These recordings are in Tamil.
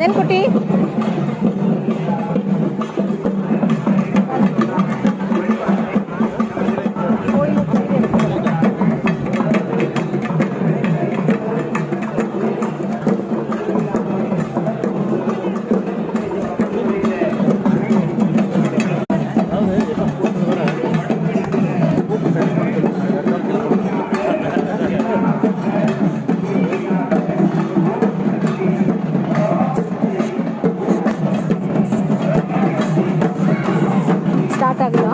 கண்ணன் குட்டி ஸ்டார்ட் ஆகுதா?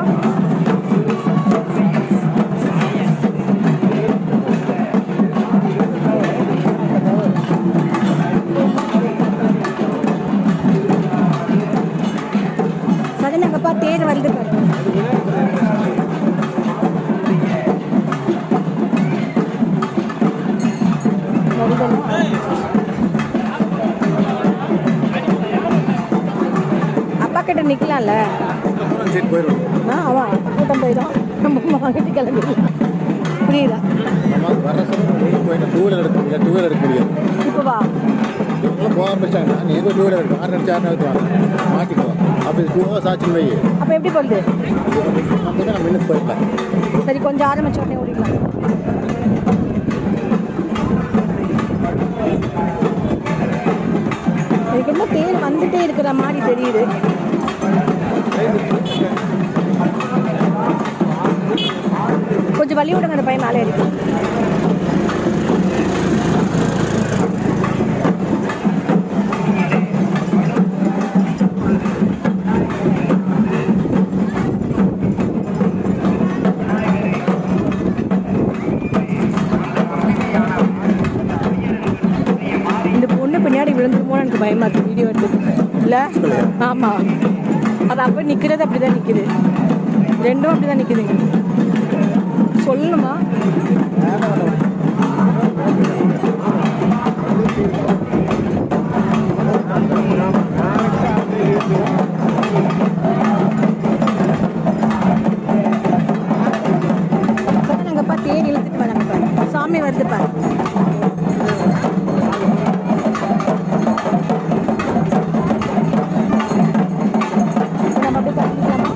சடன் அங்கப்பா தேர் வருது பாரு. அப்பா கிட்ட நிக்கலாம்ல. அவன் கூட்டம் போயிடும், நம்ம வாங்கிட்டு கிளம்பிடலாம். புரியுதா? இப்போ வா அப்போ எப்படி போகுது? சரி, கொஞ்சம் ஆரம்பிச்ச உடனே ஓடிக்கலாம். எனக்கு என்ன தேர் வந்துட்டே இருக்கிற மாதிரி தெரியுது. கொஞ்சம் வழி விடுங்க, அந்த பையன் மேலே இருக்கு. இந்த பொண்ணு பின்னாடி விழுந்துருமோன்னு எனக்கு பயமா இருக்கு வீடியோ எடுத்து. இல்லை, ஆமாம், அது அப்போ நிற்கிறது அப்படி தான் நிற்குது. ரெண்டும் அப்படி தான் நிற்குதுங்க. சொல்லணுமா? நாங்கப்பா தேர் இழுத்துட்டு வராங்க பாரு, சாமி வருது பாரு. நம்ம அப்படியே கட்டிக்கலாமா?